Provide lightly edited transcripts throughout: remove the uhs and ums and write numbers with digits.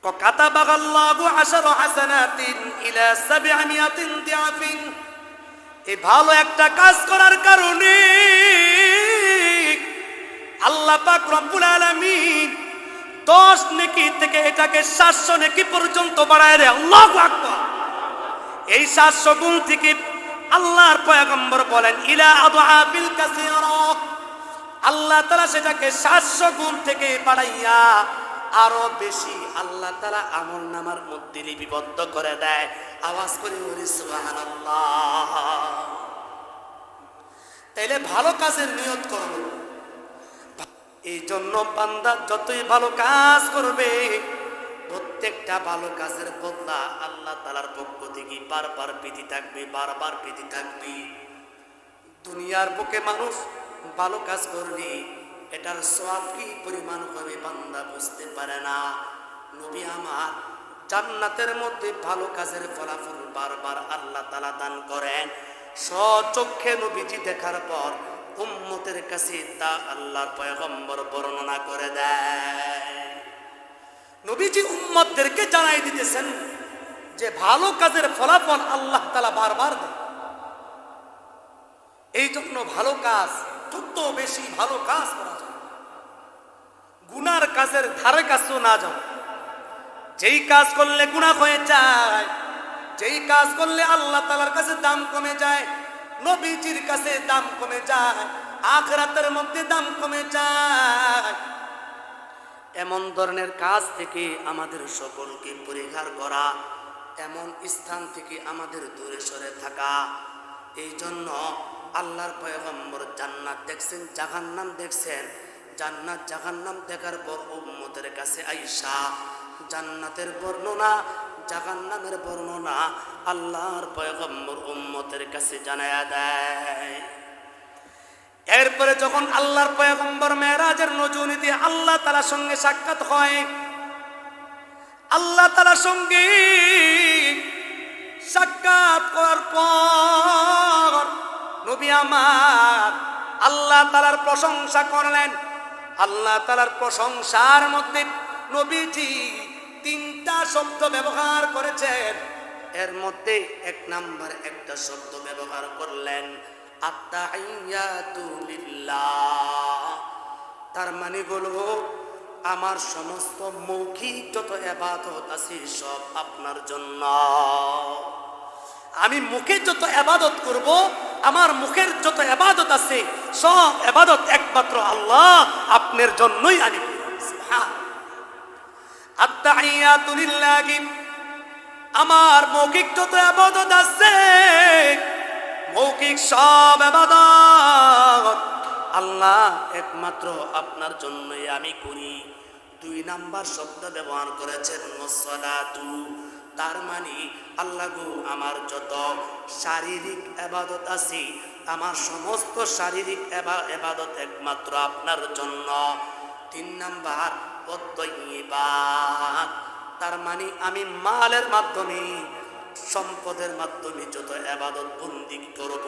কাতাবাল্লাহু আশরা হাসানাতিন ইলা 700 দিআফিন। এই ভালো একটা কাজ করার কারণে আল্লাহ পাক রব্বুল আলামিন 10 নেকি থেকে এটাকে 700 নেকি পর্যন্ত বাড়ায় দেয়। আল্লাহু আকবার। এই 700 গুণ থেকে আল্লাহর পয়গম্বর বলেন ইলা আদআফিল কাসীরা, আল্লাহ তাআলা সেটাকে 700 গুণ থেকে বাড়াইয়া আরো বেশি আল্লাহ তাআলা আমলনামার মধ্যে লিপিবদ্ধ করে দেয়। আওয়াজ করে বলি সুবহানাল্লাহ। তাইলে ভালো কাজের নিয়ত করব। এই জন্য বান্দা যতই ভালো কাজ করবে প্রত্যেকটা ভালো কাজের বদলা আল্লাহ তাআলার পক্ষ থেকে বারবার পেতে থাকবে, বারবার পেতে থাকবে। দুনিয়ার বুকে মানুষ ভালো কাজ করবে, এটার সওয়াব কি পরিমাণ হবে বান্দা বুঝতে পারে না। নবী আমার জান্নাতের মধ্যে ভালো কাজের ফলাফল বারবার আল্লাহ তাআলা দান করেন। স্বচক্ষে নবীজি দেখার পর উম্মতের কাছে তা আল্লাহর পয়গম্বর বর্ণনা করে দেয়। নবীজি উম্মতদেরকে জানাই দিতেছেন যে ভালো কাজের ফলাফল আল্লাহ তাআলা বারবার দেয়। এই জন্য ভালো কাজ, যত বেশি ভালো কাজ করা যায়, গুনার কাজের ধারে কাছেও না যাও। যেই কাজ করলে গুনাহ হয়ে যায়, যেই কাজ করলে আল্লাহ তাআলার কাছে দাম কমে যায়, নবীজির কাছে দাম কমে যায়, আখিরাতের মধ্যে দাম কমে যায়, এমন ধরনের কাজ থেকে আমাদের সকলকে পরিহার করা, এমন স্থান থেকে আমাদের দূরে সরে থাকা। এই জন্য আল্লাহর পয়গম্বর জান্নাত দেখছেন, জাহান্নাম দেখছেন। জান্নাত জাহান্নাম দেখার পর উম্মতের কাছে আইসা জান্নাতের বর্ণনা, জাহান্নামের বর্ণনা আল্লাহর পয়গম্বর উম্মতের কাছে জানায়া দেয়। এরপরে যখন আল্লাহর পয়গম্বর মেরাজের নজুনিতে আল্লাহ তাআলার সঙ্গে সাক্ষাৎ হয়, আল্লাহ তাআলার সঙ্গে সাক্ষাৎ করার পর নবী আমার আল্লাহ তাআলার প্রশংসা করলেন। আল্লাহ তাআলার প্রশংসার মধ্যে নবীজি 3টা শব্দ ব্যবহার করেছেন। এর মধ্যে 1 নাম্বার একটা শব্দ ব্যবহার করলেন আত্তাহিয়াতু লিল্লাহ। তার মানে হলো আমার সমস্ত মৌখিক যত ইবাদত আছে সব আপনার জন্য। আমি মুখে যত ইবাদত করব, আমার মুখের যত ইবাদত আছে সব ইবাদত একমাত্র আল্লাহ আপনার জন্যই আমি করি। সুবহান। আত্তাহিয়াতু লিল্লাহি, আমার মৌখিক যত ইবাদত আছে, মৌখিক সব ইবাদত আল্লাহ একমাত্র আপনার জন্যই আমি করি। 2 নাম্বার শব্দ ব্যবহার করেছেন মুসসালাতু। তার মানে আল্লাহ গো আমার যত শারীরিক ইবাদত আছে, আমার সমস্ত শারীরিক ইবাদত একমাত্র আপনার জন্য। 3 নাম্বার ওয়াত্তাইয়িবাত। তার মানে আমি মালের মাধ্যমে, সম্পদের মাধ্যমে যত ইবাদত বন্দেগী করব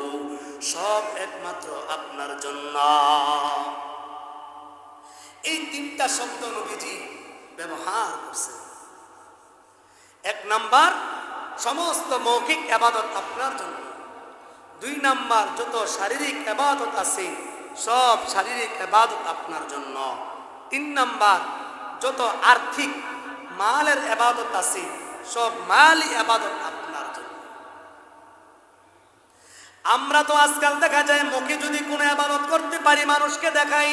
সব একমাত্র আপনার জন্য। এই 3টা শব্দ নবীজি ব্যবহার করছেন। 1 নাম্বার সমস্ত মৌখিক ইবাদত আপনার জন্য। 2 নাম্বার যত শারীরিক ইবাদত আছে সব শারীরিক ইবাদত আপনার জন্য। 3 নাম্বার যত আর্থিক মালের ইবাদত আছে সব মালি ইবাদত আপনার জন্য। আমরা তো আজকাল দেখা যায় মুখে যদি কোনো ইবাদত করতে পারি মানুষকে দেখাই,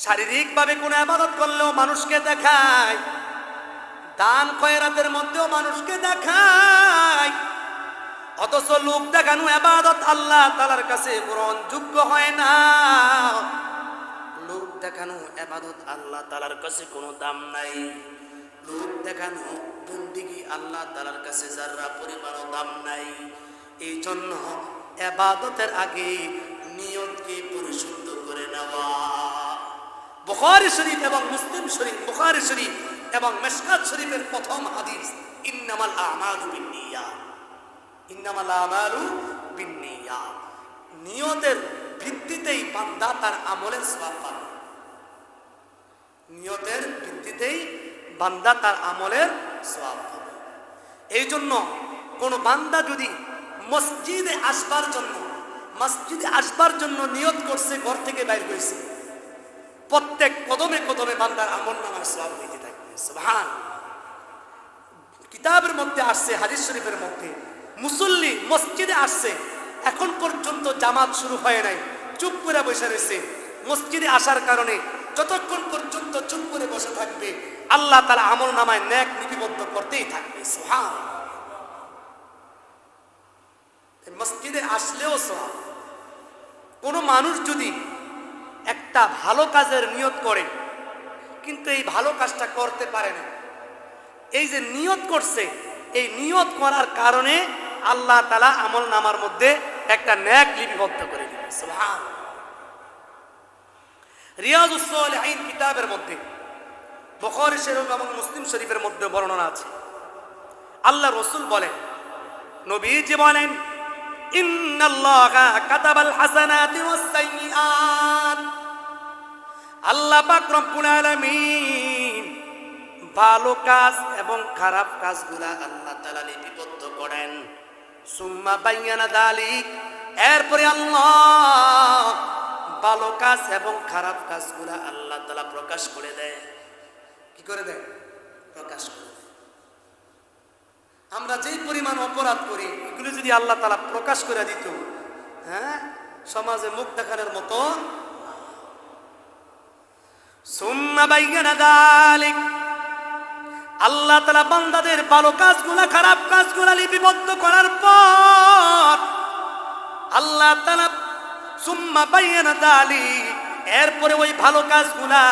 শারীরিকভাবে কোনো ইবাদত করলেও মানুষকে দেখাই, দান খয়রাতের মধ্যেও মানুষকে দেখাই, অথচ লোক দেখানো ইবাদত আল্লাহ তাআলার কাছে গ্রহণযোগ্য হয় না। লোক দেখানো ইবাদত আল্লাহ তাআলার কাছে কোনো দাম নাই। লোক দেখানো বন্দেগী আল্লাহ তাআলার কাছে যারা পরিমাণও দাম নাই। এই জন্য ইবাদতের আগে নিয়তকে পরিশুদ্ধ করে নেওয়া। বুখারী শরীফ এবং মুসলিম শরীফ, বুখারী শরীফ এবং মিশকাত শরীফের প্রথম হাদিস ইন্নামাল আমালু বিন্নিয়াত। ইন্নামাল আমালু বিন্নিয়াত। নিয়তের ভিত্তিতেই বান্দা তার আমলের সওয়াব পাবে। নিয়তের ভিত্তিতেই বান্দা তার আমলের সওয়াব পাবে। এই জন্য কোন বান্দা যদি মসজিদে আসবার জন্য নিয়ত করছে, ঘর থেকে বাইর হয়েছে, প্রত্যেক কদমে কদমে বান্দার আমলনামার সওয়াব হইতে থাকবে। সুবহানাল্লাহ। কিতাবের মধ্যে আসছে, হাদিস শরীফের মধ্যে, মুসল্লি মসজিদে আসছে, এখন পর্যন্ত জামাত শুরু হয় নাই, চুপ করে বসে রয়েছে। মসজিদে আসার কারণে যতক্ষণ পর্যন্ত চুপ করে বসে থাকবে, আল্লাহ তাআলা আমলনামায় নেক লিপিবদ্ধ করতেই থাকবে। সুবহানাল্লাহ। মসজিদে আসলেও সওয়াব। কোন মানুষ যদি একটা ভালো কাজের নিয়ত করে কিন্তু এই ভালো কাজটা করতে পারে না, এই যে নিয়ত করছে, এই নিয়ত করার কারণে আল্লাহ তাআলা আমলনামার মধ্যে একটা নেক লিপিবদ্ধ করে দিবেন। সুবহানাল্লাহ। রিয়াজুস সালিহিন কিতাবের মধ্যে, বুখারী শরীফ এবং মুসলিম শরীফের মধ্যে বর্ণনা আছে, আল্লাহ রাসূল বলেন, নবীজি বলেন, ইন্নাল্লাহা কাতাবাল হাসানাতি ওয়াস সাইয়্যাত, আল্লাহ পাক রব্বুল আলামিন ভালো কাজ এবং খারাপ কাজগুলা আল্লাহ তাআলা লিপিবদ্ধ করেন। সুম্মা বায়্যানা যালিক, এরপরে আল্লাহ ভালো কাজ এবং খারাপ কাজগুলা আল্লাহ তাআলা প্রকাশ করে দেয়। কি করে দেয়? প্রকাশ করে দেয়। আমরা যেই পরিমাণ অপরাধ করি, এগুলো যদি আল্লাহ তাআলা প্রকাশ করে দিত, হ্যাঁ, সমাজে মুখ দেখানোর মতো। সুম্মা বায়্যানা যালিক, আল্লাহ তাআলা বান্দাদের ভালো কাজগুলা খারাপ কাজগুলা লিপিবদ্ধ করার পর আল্লাহ তাআলা সুম্মা বায়্যানা যালিক, এরপরে ওই ভালো কাজগুলা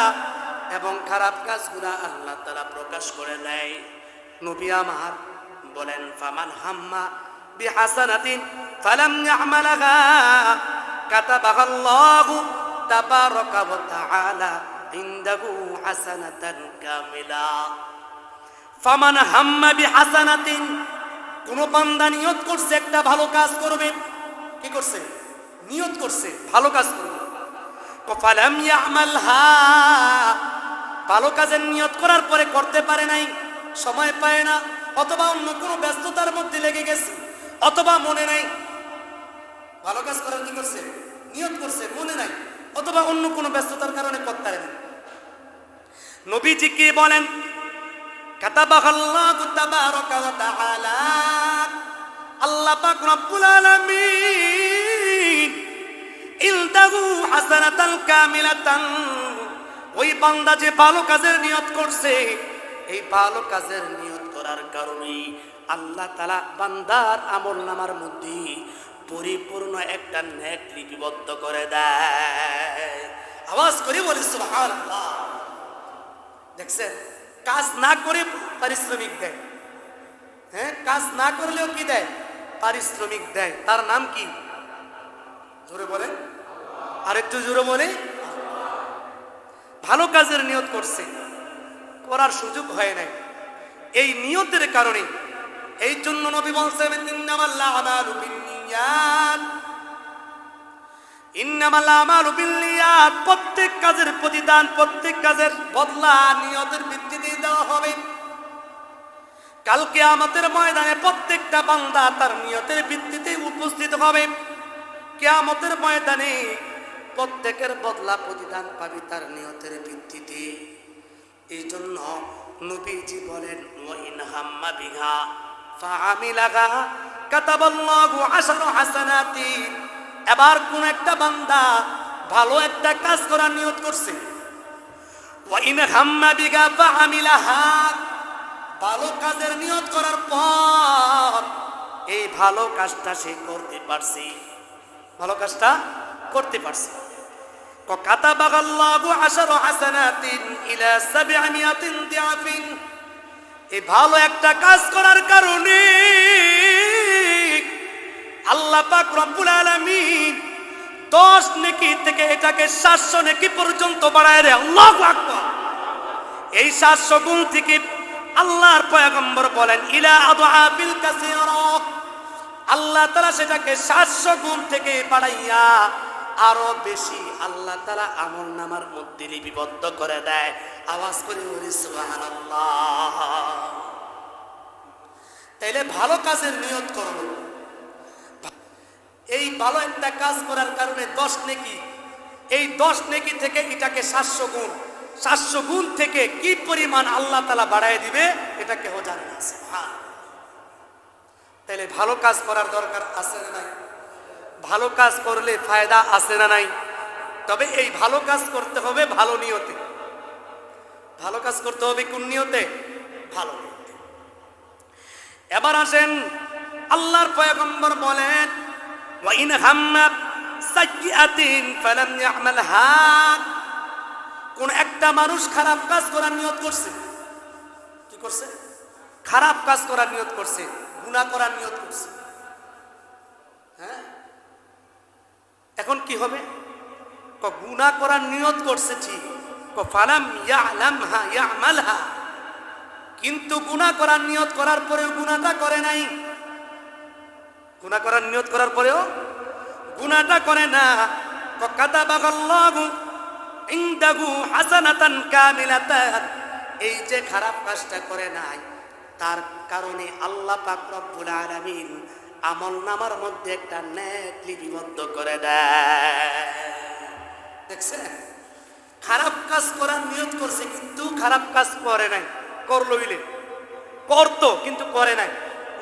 এবং খারাপ কাজগুলা আল্লাহ তাআলা প্রকাশ করে দেয়। নবী আমার বলেন, ফামান হাম্মা বিহাসানাতিন ফালাম ইয়ামালাহা কাতাবাহাল্লাহু তাবারাকা ওয়া তাআলা ইনদাহু হাসানাতান কামিলা। ফামান হাম্মা বিহাসানাতিন, কোন বান্দা নিয়ত করছে একটা ভালো কাজ করবে, কি করছে? নিয়ত করছে ভালো কাজ করবে, ফালাম ইয়ামালহা, ভালো কাজের নিয়ত করার পরে করতে পারে নাই, সময় পায় না, অথবা অন্য কোনো ব্যস্ততার মধ্যে লেগে গেছে, অথবা মনে নাই, ভালো কাজ করার কি করছে? নিয়ত করছে, মনে নাই, অথবা অন্য কোনো ব্যস্ততার কারণে করতে পারে না। নবীজি কি বলেন? কাতাবাহাল্লাহু তাবারাকা ওয়া তাআলা, আল্লাহ পাক রব্বুল আলামিন ইলতাহু হাসানাতান কামিলাতান, ওই বান্দা যে ভালো কাজের নিয়ত করছে, এই ভালো কাজের নিয়ত করার কারণে আল্লাহ তাআলা বান্দার আমলনামার মধ্যে পরিপূর্ণ একটা নেক লিপিবদ্ধ করে দেয়। আওয়াজ করে বলি সুবহানাল্লাহ। দেখছেন, কাজ না করে পারিশ্রমিক দেয়, হ্যাঁ, কাজ না করলেও কি দেয়? পারিশ্রমিক দেয়। তার নাম কি? জোরে বলেন, আরেকটু জোরে বলে। ভালো কাজের নিয়ত করছে, করার সুযোগ হয় নাই, এই নিয়তের কারণে। এই জন্য নবী বলছেন, ইন্নামাল আমালু বিন্নিয়াত, ইন্নামাল আমালু বিন্নিয়াত, প্রত্যেক কাজের প্রতিদান, প্রত্যেক কাজের বদলা নিয়তের ভিত্তিতে দেওয়া হবে। কাল কিয়ামতের ময়দানে প্রত্যেকটা বান্দা তার নিয়তের ভিত্তিতে উপস্থিত হবে। কিয়ামতের ময়দানে প্রত্যেকের বদলা প্রতিদান পাবে তার নিয়তের ভিত্তিতে। এই জন্য নবীজি বলেন, ওয়া ইন হাম্মা বিহা ফাআমিলাহা কাতাবাল্লাহু আশরা হাসানাতিন, এবার কোন একটা বান্দা ভালো একটা কাজ করার নিয়ত করছে, ওয়া ইন হাম্মা বিহা ফাআমিলাহা, ভালো কাজের নিয়ত করার পর এই ভালো কাজটা সে করতে পারছে, ভালো কাজটা করতে পারছে, কাতাবাল্লাহু আশরা হাসানাতিন ইলা 700 দিআফিন, এই ভালো একটা কাজ করার কারণে আল্লাহ পাক রব্বুল আলামিন 10 নেকি থেকে এটাকে 700 নেকি পর্যন্ত বাড়ায় দেয়। আল্লাহু আকবার। এই 700 গুণ থেকে আল্লাহর পয়গম্বর বলেন, ইলা আদআফিল কাসীরা, আল্লাহ তাআলা সেটাকে 700 গুণ থেকে বাড়াইয়া আরো বেশি আল্লাহ তাআলা আমল নামার মধ্যে লিপিবদ্ধ করে দেয়। আওয়াজ করে বলি সুবহানাল্লাহ। তাইলে ভালো কাজের নিয়ত করব। এই ভালো একটা কাজ করার কারণে 10 নেকি, এই 10 নেকি থেকে এটাকে 700 গুণ, 700 গুণ থেকে কি পরিমাণ আল্লাহ তাআলা বাড়ায় দিবে এটা কেউ জানে না। সুবহানাল্লাহ। তাহলে ভালো কাজ করার দরকার আছে না নাই? ভালো কাজ করলে ফায়দা আছে না নাই? তবে এই ভালো কাজ করতে হবে ভালো নিয়তে। ভালো কাজ করতে হবে কোন নিয়তে? ভালো নিয়তে। এবার আসেন, আল্লাহর পয়গম্বর বলেন ওয়া ইন হাম্মা সাইয়্যাতিন ফালাম ইয়ামালহা। কোন একটা মানুষ খারাপ কাজ করার নিয়ত করছে, কি করছে? খারাপ কাজ করার নিয়ত করছে, গুনাহ করার নিয়ত করছে। হ্যাঁ, এখন কি হবে? গুনাহ করার নিয়ত করছে ঠিক, ফালাম ইয়ালামহা ইয়ামালহা, কিন্তু গুনাহ করার নিয়ত করার পরেও গুনাহটা করে নাই। গুনাহ করার নিয়ত করার পরেও গুনাহটা করে না। কাতাবাল্লাহু ইনদাহু হাসানাতান কামিলাতান। এই যে খারাপ কাজটা করে নাই, তার কারণে আল্লাহ পাক রব্বুল আলামিন আমলনামার মধ্যে একটা নেক লিপিবদ্ধ করে দেয়। দেখছেন, খারাপ কাজ করার নিয়ত করছে কিন্তু খারাপ কাজ করে নাই, করলো ইলে করতো কিন্তু করে নাই।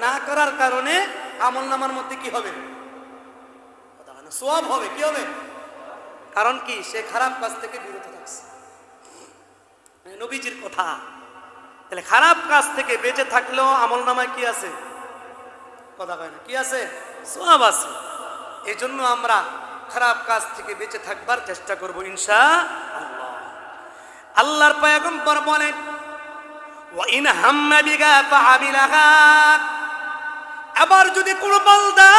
না করার কারণে আমলনামার মধ্যে কি হবে? সওয়াব হবে। কি হবে? কারণ কি? সে খারাপ কাজ থেকে বিরত থাকছে। নবীজির কথা। তাহলে খারাপ কাজ থেকে বেঁচে থাকলেও আমলনামায় কি আছে? কথা কয় না, কি আছে? সওয়াব আছে। এই জন্য আমরা খারাপ কাজ থেকে বেঁচে থাকবার চেষ্টা করব ইনশাআল্লাহ। আল্লাহর পয়গম্বর বলেন ওয়া ইন হাম্মা বিগা ফাআমিলাহা। আবার যদি কোন বান্দা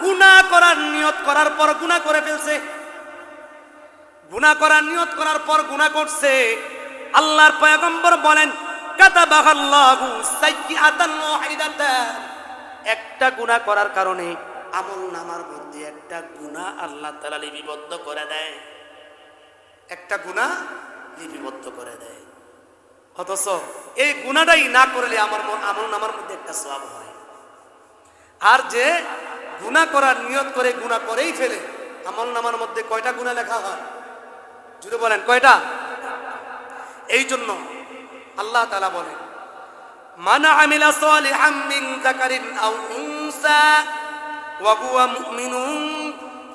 গুনাহ করার নিয়ত করার পর গুনাহ করে ফেলছে, গুনাহ করার নিয়ত করার পর গুনাহ করছে, আল্লাহর পয়গম্বর বলেন কাতাবাল্লাহু সাইয়্যাতান ওয়াহিদাতান। একটা গুনাহ করার কারণে আমলনামার মধ্যে একটা গুনাহ আল্লাহ তাআলা লিপিবদ্ধ করে দেয়। একটা গুনাহ লিপিবদ্ধ করে দেয়। অথচ এই গুনাহটাই না করলে আমার আমলনামার মধ্যে একটা সওয়াব হয়। আর যে গুনাহ করার নিয়ত করে গুনাহ করেই ফেলে, আমলনামার মধ্যে কয়টা গুনাহ লেখা হয়? জুড়ে বলেন কয়টা? এই জন্য আল্লাহ তাআলা বলেন মান আমিলা সালিহাম মিন যাকারিন আও উনসা ওয়া হুয়া মুমিনুন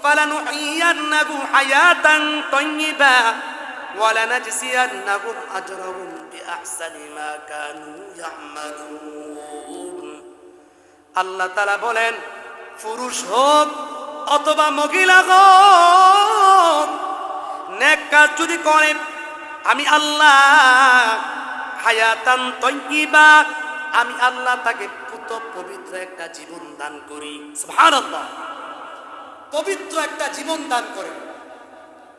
ফালানুহইয়ান্নাহু হায়াতান তাইয়্যিবা ওয়া লানাজজিয়ান্নাহুম আজরাহুম বিআহসানি মা কানু ইয়ামালুন। আল্লাহ তাআলা বলেন পুরুষ হোক অথবা মহিলা হোক, নেক কাজ যদি করে আমি আল্লাহ হায়াতান তাইয়্যিবা, আমি আল্লাহ তাকে পুত পবিত্র একটা জীবন দান করি। সুবহানাল্লাহ। পবিত্র একটা জীবন দান করে।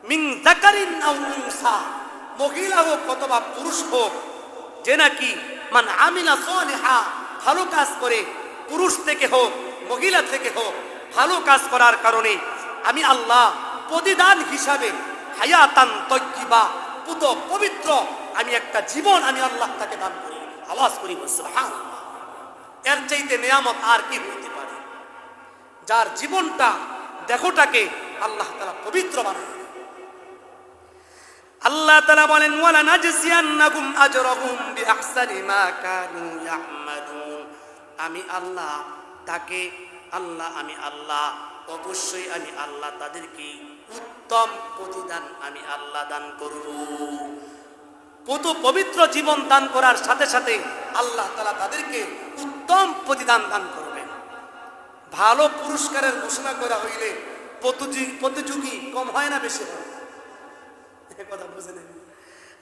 মিন যাকারিন আও উনসা, মহিলা হোক অথবা পুরুষ হোক, যে নাকি মান আমিলা সালিহা, ভালো কাজ করে, পুরুষ থেকে হোক মহিলা থেকে হোক, ভালো কাজ করার কারণে আমি আল্লাহ প্রতিদান হিসাবে হায়াতান তাইয়্যিবা, পুত পবিত্র আমি একটা জীবন আমি আল্লাহ তাকে দান করি। আওয়াজ করি সুবহানাল্লাহ। এর চাইতে নিয়ামত আর কি হইতে পারে? যার জীবনটা দেহটাকে আল্লাহ তাআলা পবিত্র বানায়। আল্লাহ তাআলা বলেন ওয়ালা নাজজিয়ান্নাকুম আজরাহুম বিআহসানি মা কানু ইয়ামালুন। আমি আল্লাহ তাকে আমি আল্লাহ অবশ্যই আমি আল্লাহ তাদেরকে উত্তম প্রতিদান আমি আল্লাহ দান করব। পবিত্র জীবন দান করার সাথে সাথে আল্লাহ তাআলা তাদেরকে উত্তম প্রতিদান দান করবেন। ভালো পুরস্কারের ঘোষণা করা হইলে প্রতিযোগী কম হয় না বেশি হয়? কথা বুঝে নেন।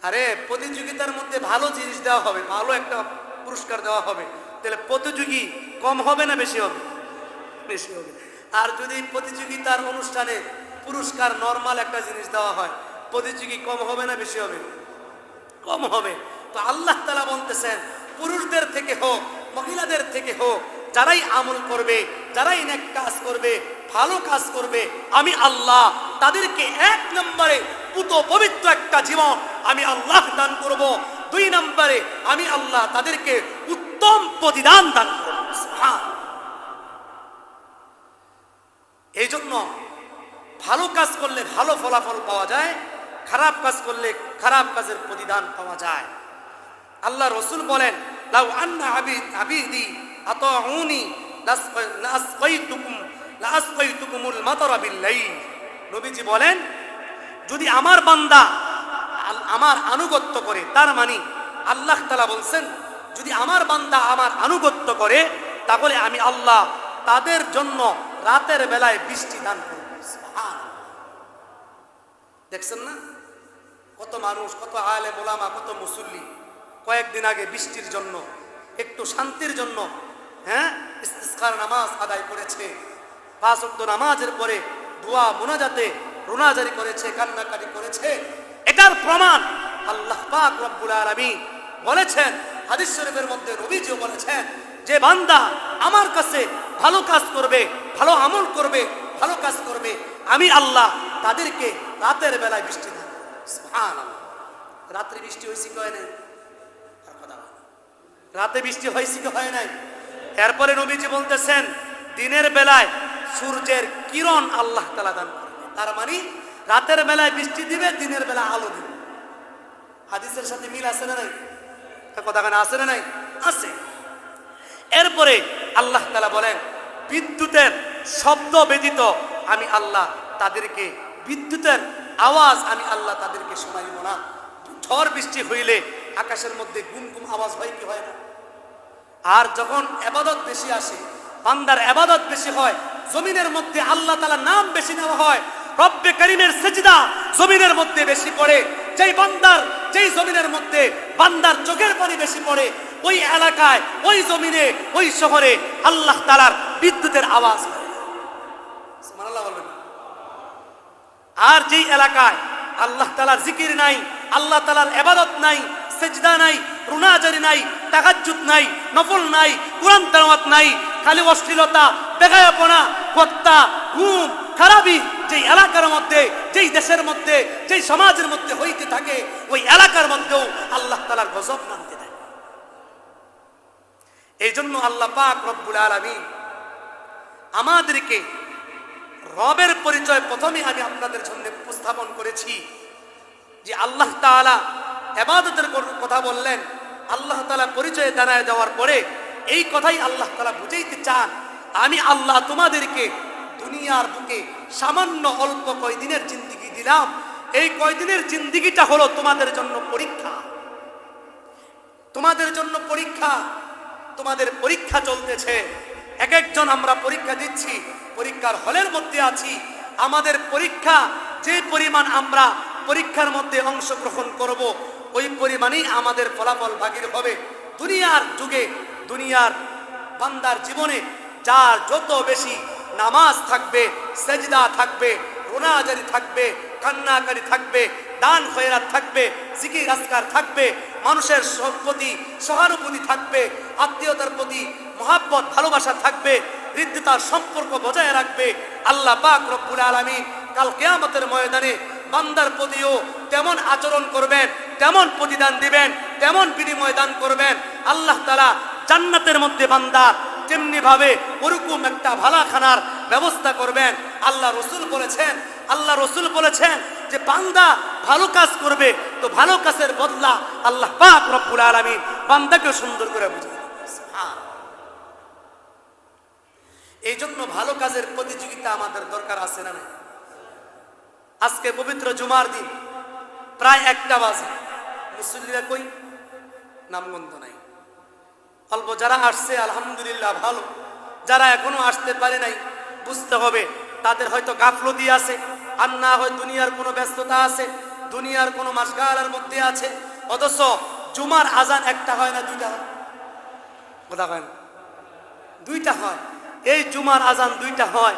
আরে প্রতিযোগিতার মধ্যে ভালো জিনিস দেওয়া হবে, ভালো একটা পুরস্কার দেওয়া হবে, তাহলে প্রতিযোগী কম হবে না বেশি হবে? বেশি হবে। আর যদি প্রতিযোগিতার অনুষ্ঠানে পুরস্কার নরমাল একটা জিনিস দেওয়া হয়, প্রতিযোগী কম হবে না বেশি হবে? কম হবে। তো আল্লাহ তাআলা বলতেছেন পুরুষদের থেকে হোক মহিলাদের থেকে হোক, যারাই আমল করবে, যারাই নেক কাজ করবে, ভালো কাজ করবে, আমি আল্লাহ তাদেরকে 1 নম্বরে পুত পবিত্র একটা জীবন আমি আল্লাহ দান করব, 2 নম্বরে আমি আল্লাহ তাদেরকে উত্তম প্রতিদান দান করব। সুবহানাল্লাহ। এই জন্য ভালো কাজ করলে ভালো ফলাফল পাওয়া যায়, খারাপ কাজ করলে খারাপ কাজের প্রতিদান পাওয়া যায়। আল্লাহ রসুল বলেন, লাউ আন্না আবিদি আতাউনি লাসকাইতুকুমুল মাতারা বিল্লাইল। নবীজি বলেন, যদি আমার বান্দা আমার আনুগত্য করে, তার মানে আল্লাহ তাআলা বলছেন যদি আমার বান্দা আমার আনুগত্য করে তাহলে আমি আল্লাহ তাদের জন্য রাতের বেলায় বৃষ্টি দান করব। সুবহানাল্লাহ। দেখছেন না কত মানুষ, কত আলেম ওলামা, কত মুসল্লি কয়েকদিন আগে বৃষ্টির জন্য, একটু শান্তির জন্য ইস্তিসকার নামাজ আদায় করেছে, 5 ওয়াক্ত নামাজের পরে দোয়া মোনাজাতে রোনাজারি করেছে, কান্নাকাটি করেছে। এটার প্রমাণ আল্লাহ পাক রব্বুল আলামিন বলেছেন, হাদিস শরীফের মধ্যে নবীজিও বলেছেন যে বান্দা আমার কাছে ভালো কাজ করবে, ভালো আমল করবে, ভালো কাজ করবে, আমি আল্লাহ তাদেরকে রাতের বেলায় বৃষ্টি দেব। সুবহানাল্লাহ। রাতে বৃষ্টি হয়েছে কি হয় নাই? রাতে বৃষ্টি হয়েছে কি হয় নাই? এরপরে নবীজি বলতেছেন দিনের বেলায় সূর্যের কিরণ আল্লাহ তাআলা দান করবে, তার মানে রাতের বেলায় বৃষ্টি দিবে, দিনের বেলা আলো দিবে। হাদিসের সাথে মিল আছে না নাই? কথা কেন আছে না নাই? আছে। এরপরে আল্লাহ তাআলা বলেন বিদ্যুতের শব্দ ব্যতীত আমি আল্লাহ তাদেরকে, বিদ্যুতের আওয়াজ আমি আল্লাহ তাদেরকে শোনাইব না। ঝড় বৃষ্টি হইলে আকাশের মধ্যে গুম গুম আওয়াজ হয় কি হয় না? আর যখন ইবাদত বেশি আসে, বান্দার ইবাদত বেশি হয়, জমিনের মধ্যে আল্লাহ তাআলার নাম বেশি নেওয়া হয়, রব্বে কারীমের সিজদা জমিনের মধ্যে বেশি পড়ে, যেই জমিনের মধ্যে বান্দার চোখের পানি বেশি পড়ে, ওই এলাকায়, ওই জমিনে, ওই শহরে আল্লাহ তাআলার বিদ্যুতের আওয়াজ হয়। সুবহানাল্লাহ বলবেন। আর যেই এলাকায় আল্লাহ তাআলার জিকির নাই, আল্লাহ তাআলার ইবাদত নাই, সিজদা নাই, রুনাজারি নাই, তাহাজ্জুদ নাই, নফল নাই, কোরআন তেলাওয়াত নাই, খালি অশ্লীলতা, বেগায়াপনা, হত্যা, গুম, খারাপি যেই এলাকার মধ্যে, যেই দেশের মধ্যে, যেই সমাজের মধ্যে হইতে থাকে, ওই এলাকার মধ্যেও আল্লাহ তাআলার গজব নামতে থাকে। এই জন্য আল্লাহ পাক রব্বুল আলামিন আমাদেরকে রবের পরিচয় প্রথমে আমি আপনাদের জন্য উপস্থাপন করেছি যে আল্লাহ তাআলা ইবাদতের কথা বললেন, আল্লাহ তাআলা পরিচয় জানায় দেওয়ার পরে এই কথাই আল্লাহ তাআলা বুঝাইতে চান, আমি আল্লাহ তোমাদেরকে দুনিয়ার বুকে সামান্য অল্প কয়দিনের জিন্দেগি দিলাম, এই কয়দিনের জিন্দেগিটা হলো তোমাদের জন্য পরীক্ষা, তোমাদের জন্য পরীক্ষা, তোমাদের পরীক্ষা চলতেছে। এক একজন আমরা পরীক্ষা দিচ্ছি, পরীক্ষার হলের মধ্যে আছি। আমাদের পরীক্ষা যে পরিমাণ আমরা পরীক্ষার মধ্যে অংশগ্রহণ করব, ওই পরিমাণেই আমাদের ফলাফল ভাগের হবে। দুনিয়ার যুগে, দুনিয়ার বান্দার জীবনে যার যত বেশি নামাজ থাকবে, সেজদা থাকবে, রোনাজারি থাকবে, কান্নাকারি থাকবে, দান খয়রাত থাকবে, জিকির আজকার থাকবে, মানুষের প্রতি সহানুভূতি থাকবে, আত্মীয়তার প্রতি মহাব্বত ভালোবাসা থাকবে, হৃদ্যতার সম্পর্ক বজায় রাখবে, আল্লাহ পাক রব্বুল আলামিন কাল কিয়ামতের ময়দানে বান্দার প্রতিও তেমন আচরণ করবেন, তেমন প্রতিদান দিবেন, তেমন বিনিময় দান করবেন। আল্লাহ তাআলা জান্নাতের মধ্যে বান্দা তেমনি ভাবে ওরকম একটা ভালাখানার ব্যবস্থা করবেন। আল্লাহ রসুল বলেছেন যে বান্দা ভালো কাজ করবে তো ভালো কাজের বদলা আল্লাহ পাক রব্বুল আলামিন বান্দাকে সুন্দর করে বুঝিয়ে দেবেন। এই জন্য ভালো কাজের প্রতিযোগিতা আমাদের দরকার আছে না নাই? আজকে পবিত্র জুমার দিন প্রায় 1টা বাজে, মুসল্লিরা কই? নামগন্ধ নাই। অল্প যারা আসছে আলহামদুলিল্লাহ ভালো, যারা এখনো আসতে পারে নাই বুঝতে হবে তাদের হয়তো গাফলতি আছে, আর না হয় দুনিয়ার কোনো ব্যস্ততা আছে, দুনিয়ার কোনো মাসগালার মধ্যে আছে। অথচ জুমার আজান 1টা হয় না 2টা হয়? কথা হয় না? 2টা হয়। এই জুমার আজান 2টা হয়,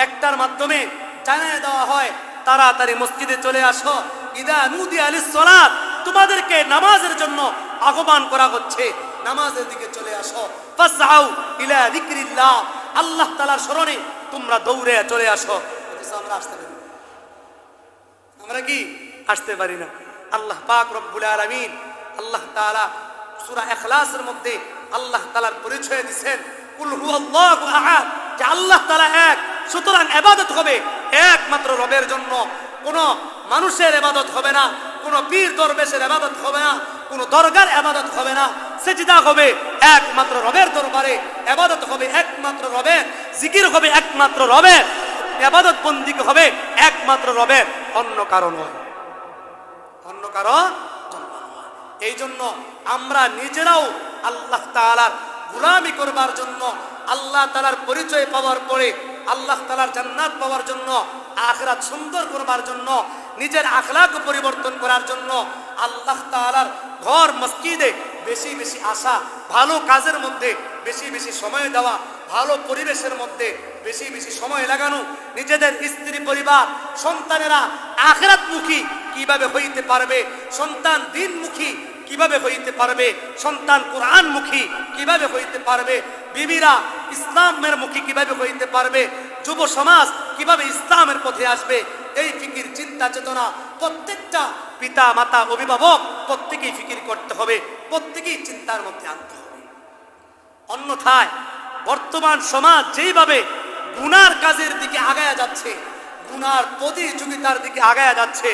1টার মাধ্যমে জানিয়ে দেওয়া হয় তাড়াতাড়ি মসজিদে চলে আসো, ইদা নুদিয়া লিস-সালাত, তোমাদেরকে নামাজের জন্য আহ্বান করা হচ্ছে, নামাজের দিকে চলে আসো। ফাসআউ ইলা যিকরিল্লাহ, আল্লাহ তাআলার স্মরণে তোমরা দৌড়ে চলে আসো, অথচ আমরা আসতে পারি না। আমরা কি আসতে পারি না? আল্লাহ পাক রব্বুল আলামিন আল্লাহ তাআলা সূরা ইখলাসের মধ্যে আল্লাহ তাআলার পরিচয় দিবেন, কুল হুয়াল্লাহু আহাদ, যে আল্লাহ তাআলা এক, সুতরাং ইবাদত হবে একমাত্র রবের জন্য। কোন মানুষের ইবাদত হবে না, কোন পীর দরবেশের ইবাদত হবে না, কোন দরগার ইবাদত হবে না। সিজদা হবে একমাত্র রবের দরবারে, ইবাদত হবে একমাত্র রবের, জিকির হবে একমাত্র রবের, ইবাদত বন্দি হবে একমাত্র রবের, অন্য কারো নয়, অন্য কারো জন্য নয়। এই জন্য আমরা নিজেরাও আল্লাহ তাআলার গোলামি করবার জন্য, আল্লাহ তাআলার পরিচয় পাওয়ার পরে আল্লাহ তাআলার জান্নাত পাওয়ার জন্য, আখিরাত সুন্দর করবার জন্য, নিজের আখলাক পরিবর্তন করার জন্য, আল্লাহ তাআলার ঘর মসজিদে বেশি বেশি আসা, ভালো কাজের মধ্যে বেশি বেশি সময় দেওয়া, ভালো পরিবেশের মধ্যে বেশি বেশি সময় লাগানো, নিজেদের স্ত্রী পরিবার সন্তানেরা আখিরাতমুখী কিভাবে হইতে পারবে, সন্তান দিনমুখী কিভাবে হইতে পারবে, সন্তান কোরআনমুখী কিভাবে হইতে পারবে, বিবিরা ইসলামের মুখী কিভাবে হইতে পারবে, যুব সমাজ কিভাবে ইসলামের পথে আসবে, এই ফিকির চিন্তা চেতনা প্রত্যেকটা পিতা মাতা অভিভাবক প্রত্যেকেই ফিকির করতে হবে, প্রত্যেকেই চিন্তার মধ্যে আনতে হবে। অন্যথায় বর্তমান সমাজ যেইভাবে গুনার কাজের দিকে আগায়া যাচ্ছে, গুনার প্রতিযোগিতার দিকে আগায়া যাচ্ছে,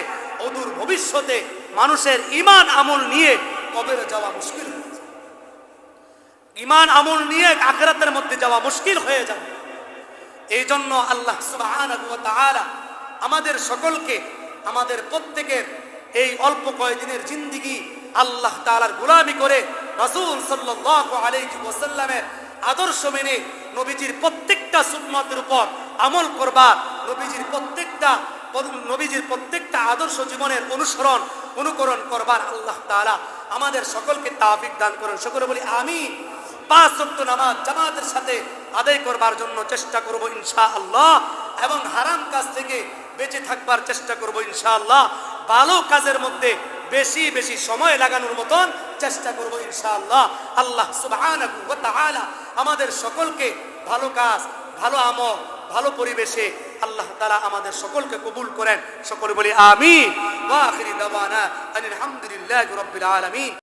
অদূর ভবিষ্যতে মানুষের ঈমান আমল নিয়ে কবরে যাওয়া মুশকিল হয়ে যাবে, ঈমান আমল নিয়ে আখিরাতের মধ্যে যাওয়া মুশকিল হয়ে যাবে। এই জন্য আল্লাহ সুবহানাহু ওয়া তাআলা আমাদের সকলকে, আমাদের প্রত্যেকের এই অল্প কয়েকদিনের জিন্দেগি আল্লাহ তাআলার গোলামি করে রাসূল সাল্লাল্লাহু আলাইহি ওয়াসাল্লামের আদর্শ মেনে নবীজির প্রত্যেকটা সুন্নতের উপর আমল করবার, নবীজির প্রত্যেকটা আদর্শ জীবনের অনুকরণ করবার আল্লাহ তাআলা আমাদের সকলকে তৌফিক দান করুন। সকলে বলি আমিন। 5 ওয়াক্ত নামাজ জামাতের সাথে আদায় করবার জন্য চেষ্টা করব ইনশাআল্লাহ, এবং হারাম কাজ থেকে বেঁচে থাকবার চেষ্টা করব ইনশাআল্লাহ। ভালো কাজের মধ্যে বেশি বেশি সময় লাগানোর মতন চেষ্টা করব ইনশাআল্লাহ। আল্লাহ সুবহানাহু ওয়া তাআলা আমাদের সকলকে ভালো কাজ, ভালো আমল, ভালো পরিবেশে আল্লাহ তাআলা আমাদের সকলকে কবুল করেন। সকলে বলি আমিন। ওয়া আখিরি দাওয়ানা আলহামদুলিল্লাহি রাব্বিল আলামিন।